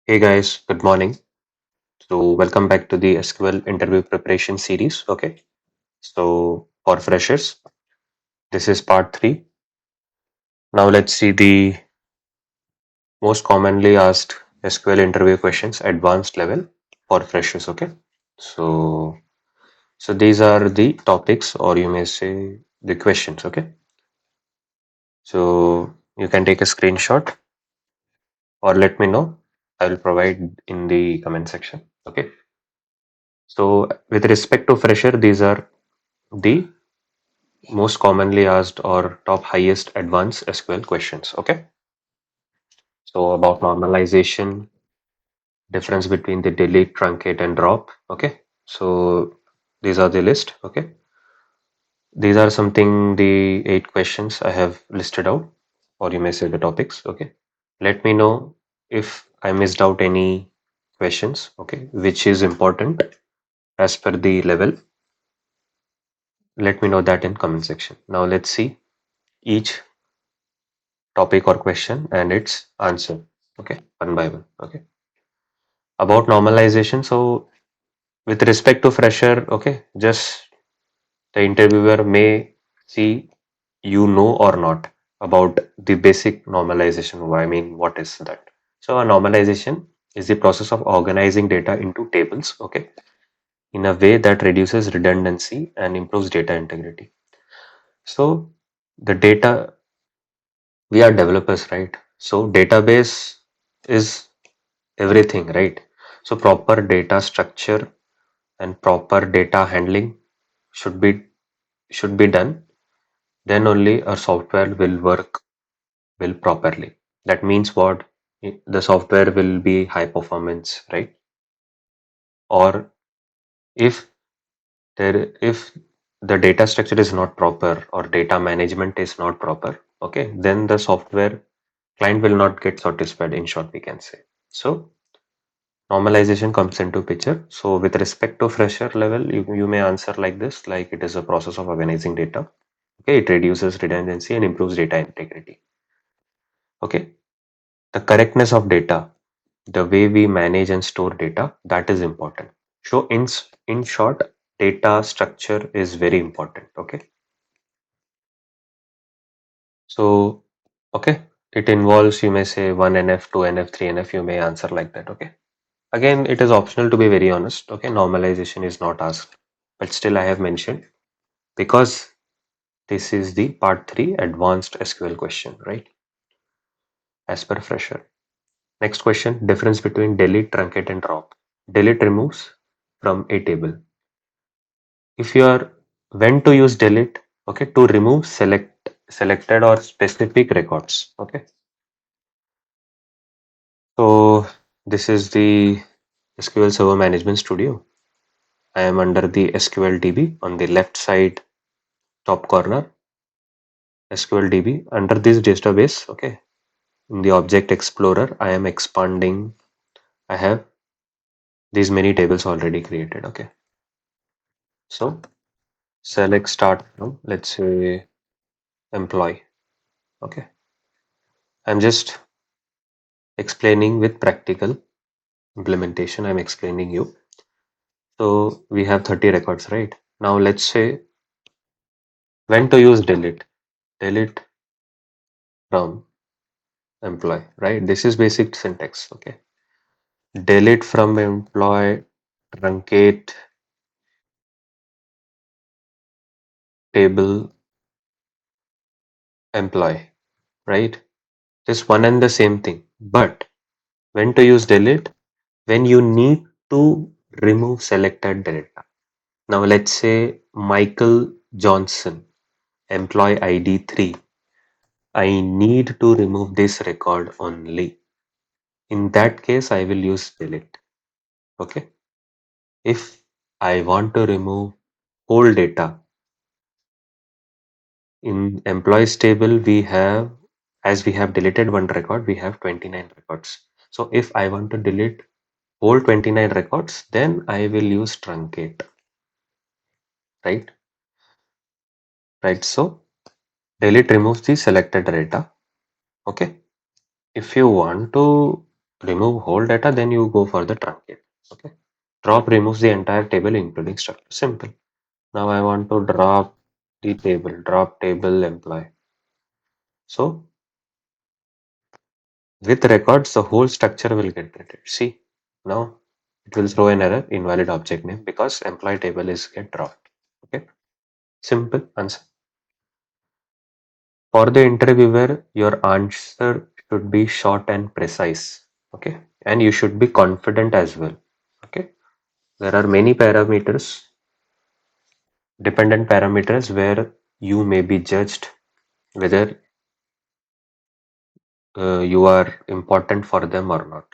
Hey guys, good morning. So welcome back to the SQL interview preparation series. Okay. So for freshers, this is part 3. Now let's see the most commonly asked SQL interview questions advanced level for freshers. Okay. So these are the topics, or you may say the questions. Okay. So you can take a screenshot or let me know. I will provide in the comment section. Okay. So with respect to fresher, these are the most commonly asked or top highest advanced SQL questions. Okay. So about normalization, difference between the delete, truncate, and drop. Okay. So these are the list. Okay. These are something the 8 questions I have listed out, or you may say the topics. Okay. Let me know if I missed out any questions. Okay. Which is important as per the level. Let me know that in comment section. Now let's see each topic or question and its answer. Okay, one by one. Okay, about normalization. So with respect to fresher, okay, just the interviewer may see you know or not about the basic normalization. I mean, what is that? So a normalization is the process of organizing data into tables, okay, in a way that reduces redundancy and improves data integrity. So the data, we are developers, right? So database is everything, right? So proper data structure and proper data handling should be done. Then only our software will work will properly. That means what? The software will be high performance, right? Or if if the data structure is not proper or data management is not proper, okay, then the software client will not get satisfied, in short we can say. So normalization comes into picture. So with respect to fresher level, you may answer like this, like it is a process of organizing data. Okay, it reduces redundancy and improves data integrity. Okay, the correctness of data, the way we manage and store data, that is important. So in short, data structure is very important. Okay, so okay, it involves, you may say, 1NF, 2NF, 3NF, you may answer like that. Okay, again, it is optional, to be very honest. Okay, normalization is not asked, but still I have mentioned because this is the part 3 advanced SQL question, right? As per fresher. Next question, difference between delete, truncate, and drop. Delete removes from a table. If you are when to use delete, okay, to remove selected or specific records. Okay, so this is the SQL Server Management Studio. I am under the SQL DB on the left side top corner. SQL DB under this database. Okay, in the Object Explorer, I am expanding. I have these many tables already created. Okay, so select start from, let's say, employee. Okay, I'm just explaining with practical implementation. I'm explaining you. So we have 30 records, right? Now let's say when to use delete. Delete from employee, right? This is basic syntax. Okay, delete from employee, truncate table employee, right? Just one and the same thing. But when to use delete? When you need to remove selected data. Now let's say Michael Johnson, employee ID 3. I need to remove this record only. In that case, I will use delete. Okay. If I want to remove whole data, in employees table, as we have deleted one record, we have 29 records. So if I want to delete whole 29 records, then I will use truncate, right? Right. So delete removes the selected data. Okay. If you want to remove whole data, then you go for the truncate. Okay. Drop removes the entire table including structure. Simple. Now I want to drop the table, drop table employee. So with records, the whole structure will get printed. See, now it will throw an error, invalid object name, because employee table is get dropped. Okay. Simple answer. For the interviewer, your answer should be short and precise. Okay. And you should be confident as well. Okay. There are many parameters, dependent parameters, where you may be judged whether you are important for them or not,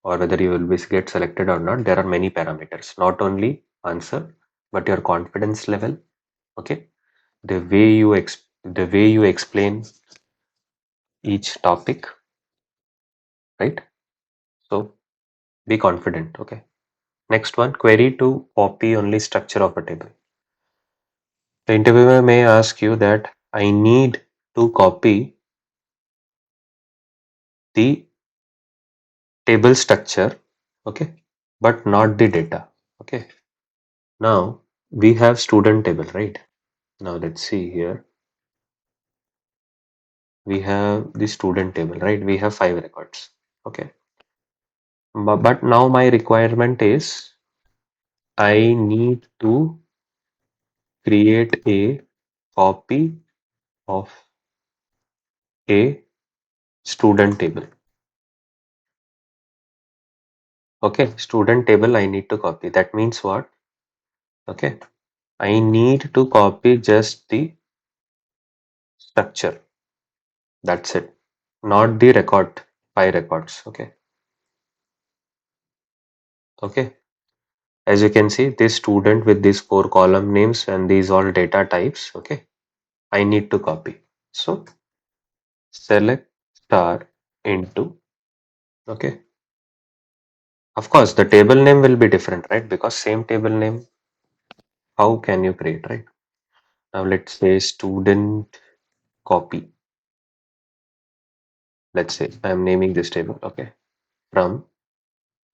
or whether you will be get selected or not. There are many parameters, not only answer, but your confidence level. Okay. The way you explain each topic, right? So be confident. Okay. Next one, query to copy only structure of a table. The interviewer may ask you that I need to copy the table structure, okay, but not the data. Okay. Now we have student table, right? Now let's see here. We have the student table, right? We have 5 records. Okay. But now my requirement is I need to create a copy of a student table. Okay, student table I need to copy. That means what? Okay, I need to copy just the structure. That's it. Not the record, 5 records. Okay. Okay. As you can see, this student with these 4 column names and these all data types. Okay. I need to copy. So select star into. Okay. Of course, the table name will be different, right? Because same table name, how can you create, right? Now let's say student copy. Let's say I'm naming this table. Okay. From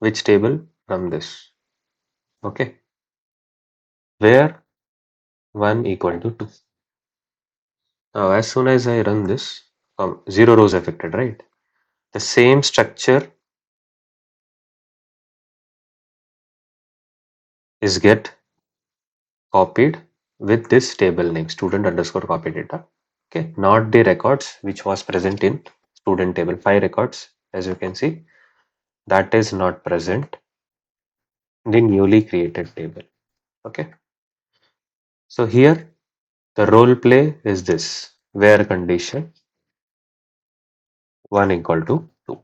which table? From this. Okay. Where 1 equal to 2. Now as soon as I run this, 0 rows affected, right? The same structure is get copied with this table name, student underscore copy data. Okay. Not the records which was present in student table. 5 records, as you can see, that is not present in the newly created table. Okay. So here the role play is this, where condition 1 equal to 2,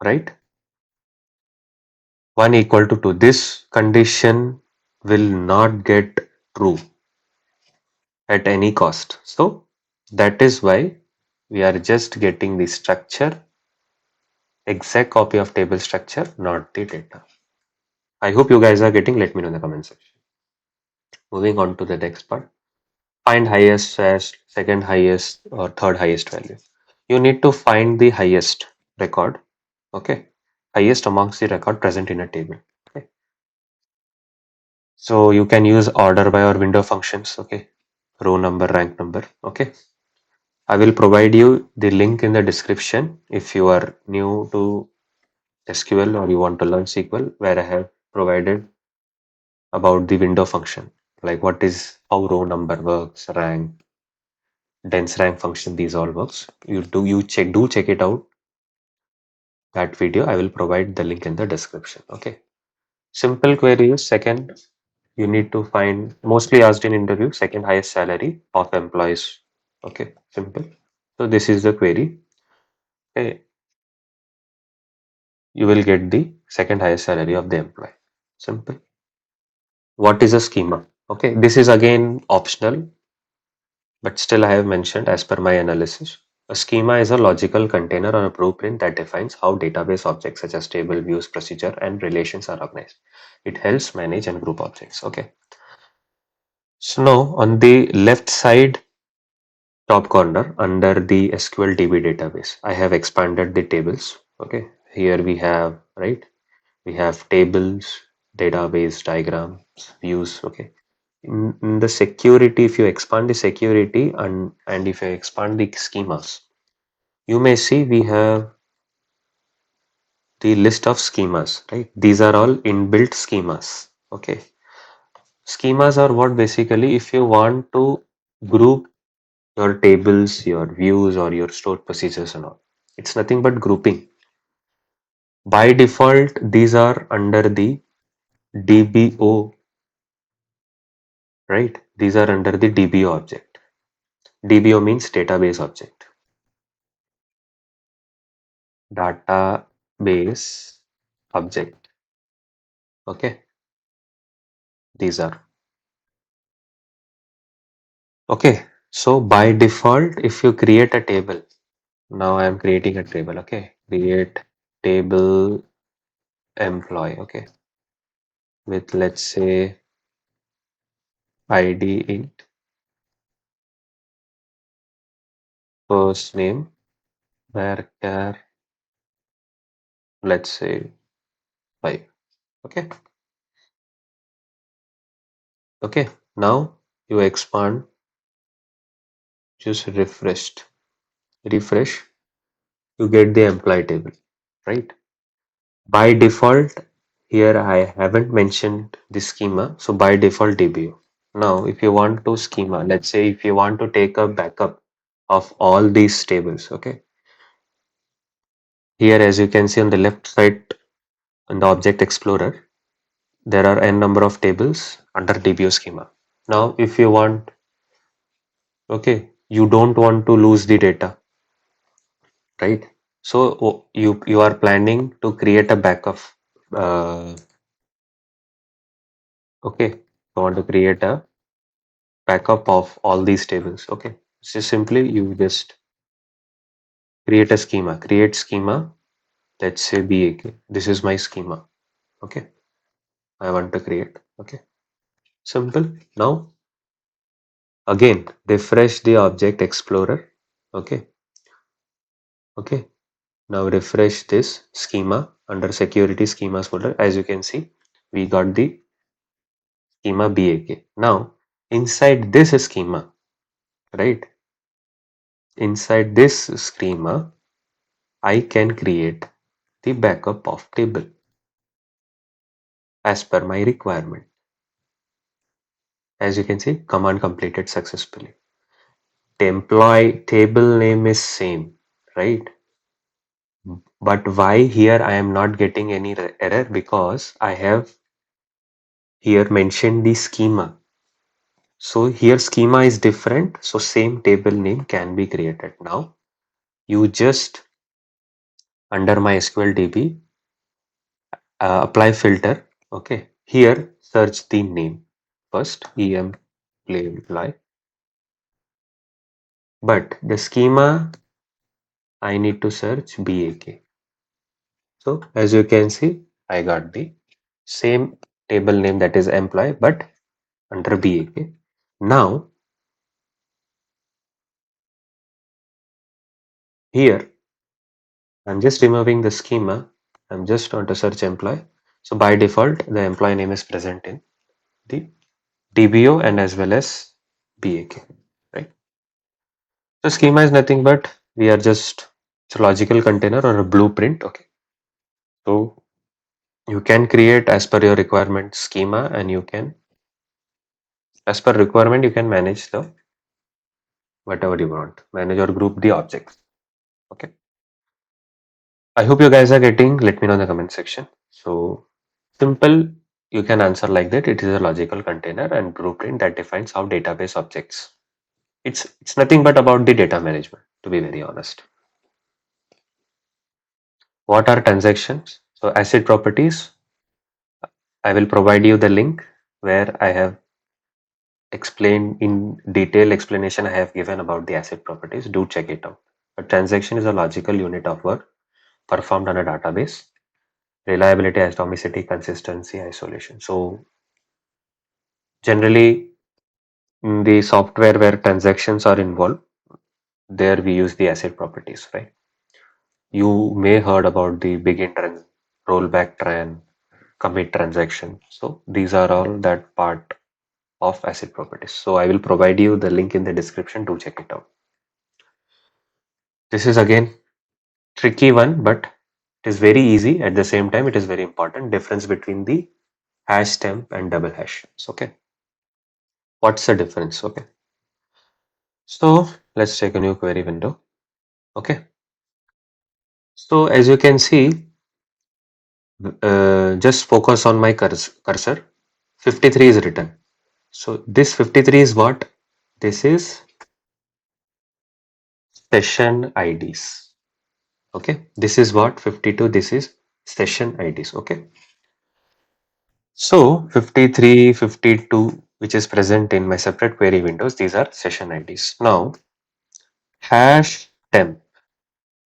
right? 1 equal to 2. This condition will not get true at any cost. So that is why we are just getting the structure, exact copy of table structure, not the data. I hope you guys are getting. Let me know in the comment section. Moving on to the next part. Find highest slash second highest or third highest value. You need to find the highest record. Okay. Highest amongst the record present in a table. Okay. So you can use order by or window functions. Okay. Row number, rank number. Okay. I will provide you the link in the description if you are new to SQL or you want to learn SQL, where I have provided about the window function, like what is how row number works, rank, dense rank function, these all works. Do check it out, that video. I will provide the link in the description. Okay. Simple query is second, you need to find, mostly asked in interview, second highest salary of employees. Okay, simple. So this is the query. Okay, you will get the second highest salary of the employee. Simple. What is a schema? Okay, this is again optional, but still I have mentioned as per my analysis. A schema is a logical container or a blueprint that defines how database objects such as table, views, procedure, and relations are organized. It helps manage and group objects. Okay. So now on the left side top corner under the SQL DB database, I have expanded the tables. Okay, here we have, right? We have tables, database diagrams, views. Okay, in the security, if you expand the security and if you expand the schemas, you may see we have the list of schemas, right? These are all inbuilt schemas. Okay, schemas are what basically if you want to group your tables, your views, or your stored procedures and all. It's nothing but grouping. By default, these are under the DBO, right? These are under the DBO object. DBO means database object. Database object. Okay, these are. Okay, so by default, if you create a table, now I am creating a table. Okay, create table employee. Okay, with let's say ID int first name varchar let's say 5. Okay, okay, now you expand, just refresh, you get the employee table, right? By default, here I haven't mentioned the schema, so by default DBO. Now if you want to schema, let's say if you want to take a backup of all these tables, okay, here as you can see on the left side in the object explorer, there are n number of tables under DBO schema. Now if you want, okay, you don't want to lose the data, right? So you are planning to create a backup. Uh, okay, you want to create a backup of all these tables. Okay, so simply you just create a schema. Create schema. Let's say BAK. This is my schema. Okay, I want to create. Okay, simple. Now again refresh the object explorer. Okay, okay. Now refresh this schema under security schemas folder. As you can see, we got the schema BAK. Now inside this schema, right? Inside this schema, I can create the backup of table as per my requirement. As you can see, command completed successfully. The employee table name is same, right? But why here I am not getting any error? Because I have here mentioned the schema. So here schema is different. So same table name can be created. Now you just under my SQL DB apply filter. Okay. Here search the name first em play apply. But the schema I need to search BAK. So as you can see, I got the same table name that is employee but under BAK. Now here I'm just removing the schema. I'm just going to search employee. So by default, the employee name is present in the DBO and as well as BAK, right? So schema is nothing but we are just it's a logical container or a blueprint. Okay. So you can create as per your requirement schema and you can as per requirement you can manage the whatever you want, manage or group the objects. Okay. I hope you guys are getting, let me know in the comment section. So simple, you can answer like that. It is a logical container and blueprint that defines how database objects. It's nothing but about the data management, to be very honest. What are transactions? So asset properties, I will provide you the link where I have explained in detail explanation I have given about the asset properties. Do check it out. A transaction is a logical unit of work performed on a database. Reliability, atomicity, consistency, isolation. So generally in the software where transactions are involved, there we use the asset properties, right? You may heard about the begin trans, rollback tran, commit transaction. So these are all that part of ACID properties. So I will provide you the link in the description to check it out. This is again tricky one, but it is very easy. At the same time, it is very important. Difference between the hash temp and double hash. So, okay. What's the difference? Okay. So let's take a new query window. Okay. So as you can see, just focus on my cursor. 53 is written. So this 53 is what? This is session IDs. Okay. This is what? 52. This is session IDs. Okay. So 53, 52, which is present in my separate query windows, these are session IDs. Now hash temp,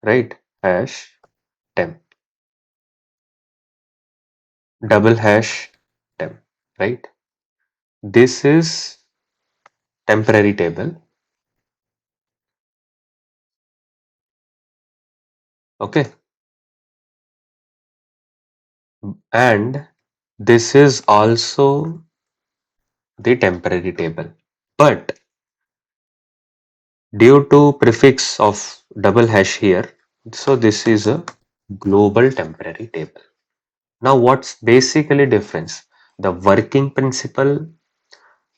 right? Hash temp, double hash temp, right? This is temporary table. Okay. And this is also the temporary table. But due to prefix of double hash here, so this is a global temporary table. Now what's basically difference? The working principle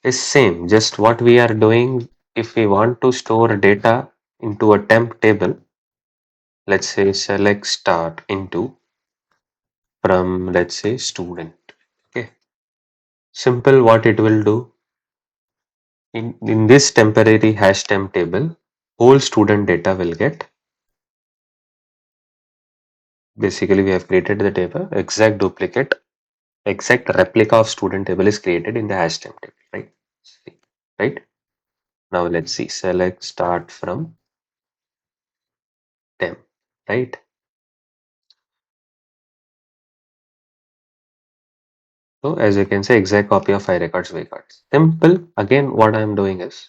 is same. Just what we are doing, if we want to store data into a temp table, let's say select start into from, let's say, student. Okay. Simple, what it will do in this temporary hash temp table, whole student data will get, basically we have created the table, exact duplicate, exact replica of student table is created in the hash temp table, right? Right. Now let's see, select start from temp, right? So as you can say, exact copy of 5 records, records. Simple. Again, what I am doing is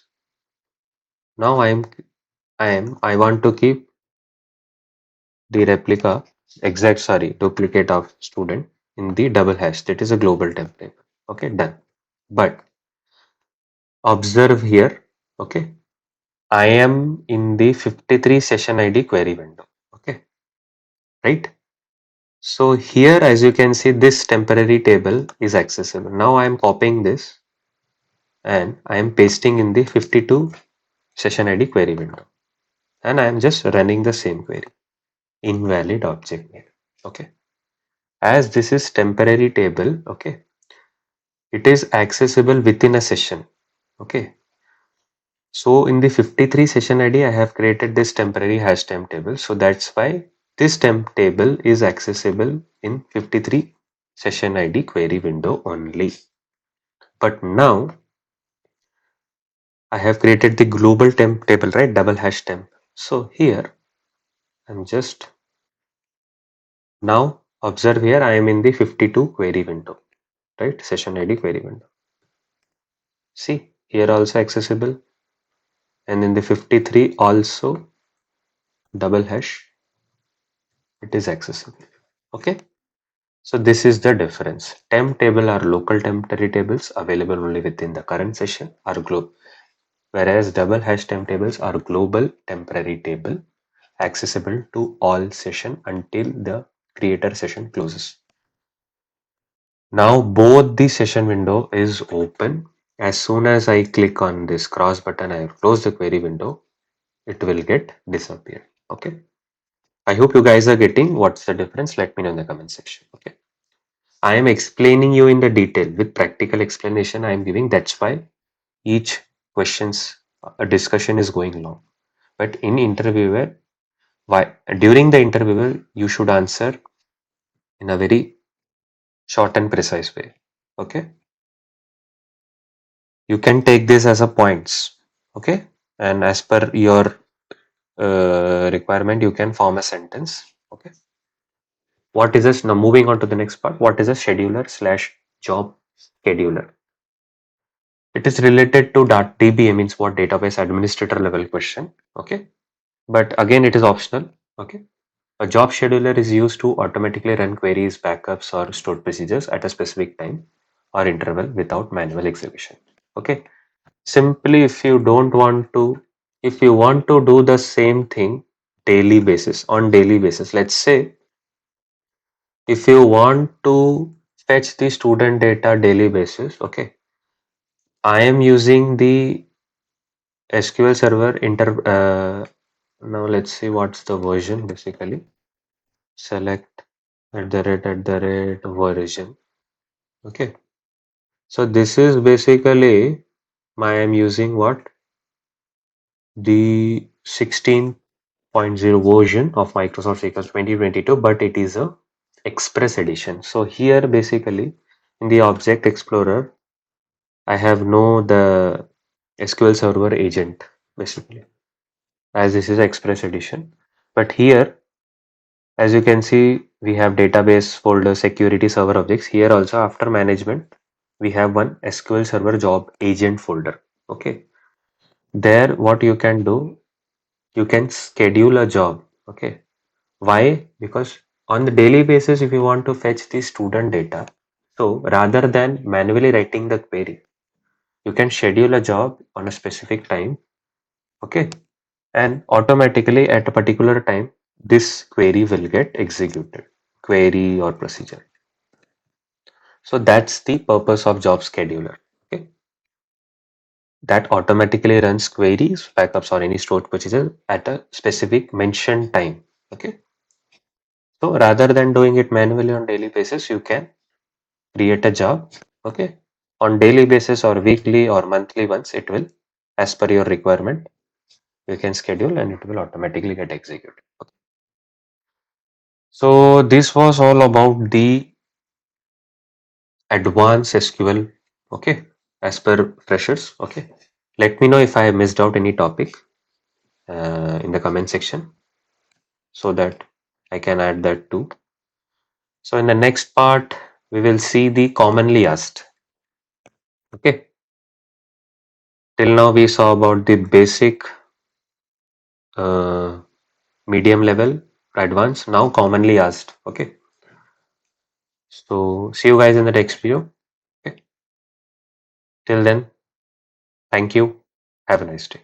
now I want to keep the replica, exact, sorry, duplicate of student in the double hash. That is a global template. Okay, done. But observe here. Okay, I am in the 53 session ID query window. Okay, right. So here, as you can see, this temporary table is accessible. Now I am copying this and I am pasting in the 52 session ID query window, and I am just running the same query. Invalid object name. Okay. As this is temporary table, okay, it is accessible within a session. Okay. So in the 53 session ID, I have created this temporary hash temp table. So that's why this temp table is accessible in 53 session ID query window only. But now I have created the global temp table, right? Double hash temp. So here I'm just, now observe here, I am in the 52 query window, right? Session ID query window. See, here also accessible, and in the 53 also double hash, it is accessible. Okay. So this is the difference. Temp table are local temporary tables available only within the current session or globe, whereas double hash temp tables are global temporary table accessible to all session until the creator session closes. Now both the session window is open. As soon as I click on this cross button, I close the query window, it will get disappear. Okay. I hope you guys are getting what's the difference. Let me know in the comment section. Okay. I am explaining you in the detail with practical explanation I am giving. That's why each questions a discussion is going long. But in interviewer, why during the interviewer you should answer in a very short and precise way. Okay. You can take this as a points. Okay. And as per your requirement, you can form a sentence. Okay. What is this? Now moving on to the next part. What is a scheduler slash job scheduler? It is related to DBA, means what, database administrator level question. Okay. But again, it is optional. Okay. A job scheduler is used to automatically run queries, backups, or stored procedures at a specific time or interval without manual execution. Okay. Simply, if you want to do the same thing on daily basis, let's say if you want to fetch the student data daily basis, okay, I am using the SQL Server now let's see what's the version basically. Select @ version. Okay. So this is basically I'm using what? The 16.0 version of Microsoft SQL 2022, but it is a Express edition. So here basically in the Object Explorer, I have no the SQL Server agent basically, as this is Express edition. But here, as you can see, we have database folder, security, server objects. Here also after management, we have one SQL Server job agent folder. Okay. There, what you can do, you can schedule a job. Okay. Why? Because on the daily basis, if you want to fetch the student data, so rather than manually writing the query, you can schedule a job on a specific time. Okay. And automatically at a particular time, this query will get executed. Query or procedure. So that's the purpose of job scheduler. Okay. That automatically runs queries, backups, or any stored procedure at a specific mentioned time. Okay. So rather than doing it manually on daily basis, you can create a job. Okay. On daily basis or weekly or monthly once, it will, as per your requirement, you can schedule and it will automatically get executed. Okay. So this was all about the advanced SQL. Okay. As per freshers. Okay. Let me know if I have missed out any topic in the comment section so that I can add that too. So in the next part, we will see the commonly asked. Okay. Till now, we saw about the basic, uh, medium level, advanced, now commonly asked. Okay. So see you guys in the next video. Okay. Till then, thank you. Have a nice day.